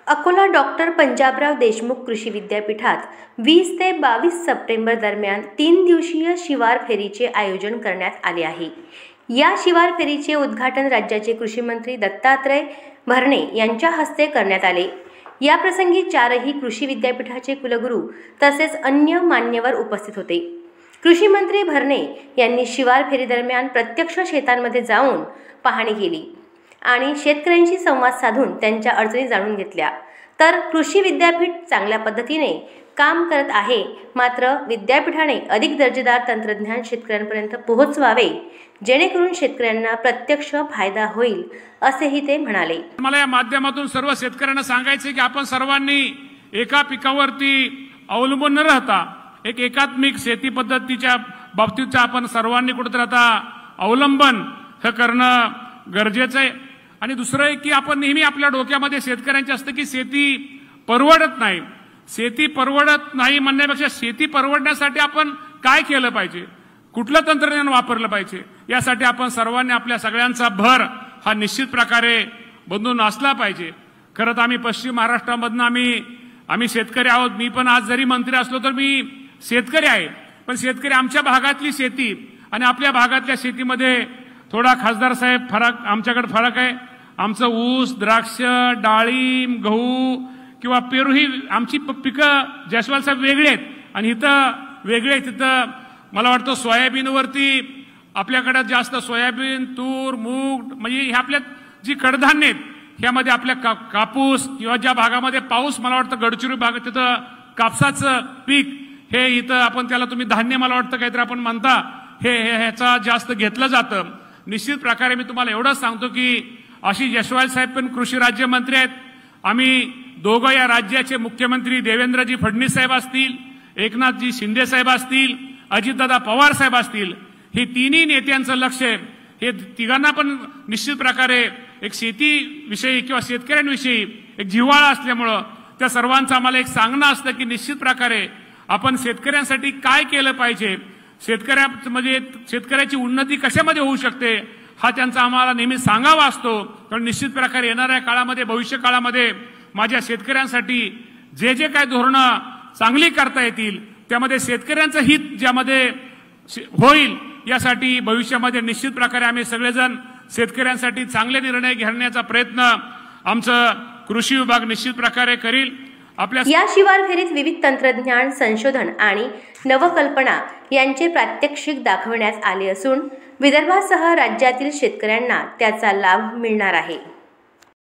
Akola doctor Panjabrao Deshmukh कृषी विद्यापीठात 20 ते 22 सप्टेंबर दरम्यान 3 दिवसीय शिवार फेरीचे आयोजन करण्यात आले आहे। या शिवार फेरीचे उद्घाटन राज्याचे कृषी मंत्री दत्तात्रय भरणे यांच्या हस्ते करण्यात आले। या प्रसंगी 4ही कृषी विद्यापीठाचे कुलगुरू तसेच अन्य मान्यवर उपस्थित होते। कृषी मंत्री भरणे यांनी शिवार फेरी दरम्यान प्रत्यक्ष शेतांमध्ये जाऊन पाहणी केली आणि शेतकऱ्यांशी संवाद साधून त्यांच्या अडचणी जाणून घेतल्या। तर कृषी विद्यापीठ चांगल्या पद्धतीने काम करत आहे, मात्र विद्यापीठाने अधिक दर्जेदार तंत्रज्ञान शेतकऱ्यांपर्यंत पोहोचवावे जेणेकरून शेतकऱ्यांना प्रत्यक्ष फायदा होईल, असेही ते म्हणाले। मला या माध्यमातून सर्व शेतकऱ्यांना सांगायचे की आपण सर्वांनी एका पिकावरती अवलंबून न राहता एक एकात्मिक शेती पद्धतीच्या बाबतीत आपण सर्वांनी कुठेतरी आता अवलंबन हे करणं गरजेचं आहे। आणि दुसरं आहे की आपण नेहमी आपल्या डोक्यामध्ये शेतकऱ्यांचे असतं की शेती परवडत नाही। शेती परवडत नाही म्हणण्यापेक्षा शेती परवडण्यासाठी आपण काय केलं पाहिजे, कुठलं तंत्रज्ञान वापरलं पाहिजे, यासाठी आपण सर्वांनी आपल्या सगळ्यांचा भर हा निश्चित प्रकारे बंधून असला पाहिजे। खरं तर आम्ही पश्चिम महाराष्ट्रामधून आम्ही शेतकरी आहोत। मी पण आज जरी मंत्री असलो तर मी शेतकरी आहे, पण शेतकरी आमच्या भागातली शेती आणि आपल्या भागातल्या शेतीमध्ये थोडा खासदार साहेब आमच्याकडे फरक आहे। आमचं ऊस, द्राक्ष, डाळिंब, गहू किंवा पेरू ही आमची पिकं जयस्वाल साहेब वेगळी आहेत आणि इथं वेगळे आहेत। तिथं मला वाटतं सोयाबीनवरती आपल्याकडे जास्त सोयाबीन, तूर, मूग म्हणजे ह्या आपल्या जी कडधान्य आहेत ह्यामध्ये आपल्या कापूस किंवा ज्या भागामध्ये पाऊस मला वाटतं गडचिरोली भागात तिथं कापसाचं पीक हे इथं आपण त्याला तुम्ही धान्य मला वाटतं काहीतरी आपण म्हणता हे ह्याचा जास्त घेतलं जातं। निश्चित प्रकारे मी तुम्हाला एवढंच सांगतो की अशी जयस्वाल साहेब पण कृषी राज्यमंत्री आहेत। आम्ही दोघं या राज्याचे मुख्यमंत्री देवेंद्रजी फडणवीस साहेब असतील, एकनाथजी शिंदे साहेब असतील, अजितदादा पवार साहेब असतील, हे तिन्ही नेत्यांचं लक्ष हे तिघांना पण निश्चित प्रकारे एक शेतीविषयी किंवा शेतकऱ्यांविषयी एक जिव्हाळा असल्यामुळं त्या सर्वांचं आम्हाला एक सांगणं असतं की निश्चित प्रकारे आपण शेतकऱ्यांसाठी काय केलं पाहिजे, शेतकऱ्याची उन्नती कशामध्ये होऊ शकते हा त्यांचा आम्हाला नेहमी सांगावा असतो। कारण निश्चित प्रकारे येणाऱ्या काळामध्ये भविष्य काळामध्ये माझ्या शेतकऱ्यांसाठी जे जे काय धोरणं चांगली करता येतील त्यामध्ये शेतकऱ्यांचं हित ज्यामध्ये होईल यासाठी भविष्यामध्ये निश्चित प्रकारे आम्ही सगळेजण शेतकऱ्यांसाठी चांगले निर्णय घेण्याचा प्रयत्न आमचं कृषी विभाग निश्चित प्रकारे करील। या शिवार फेरीत विविध तंत्रज्ञान, संशोधन आणि नवकल्पना यांचे प्रात्यक्षिक दाखवण्यात आले असून विदर्भासह राज्यातील शेतकऱ्यांना त्याचा लाभ मिळणार आहे।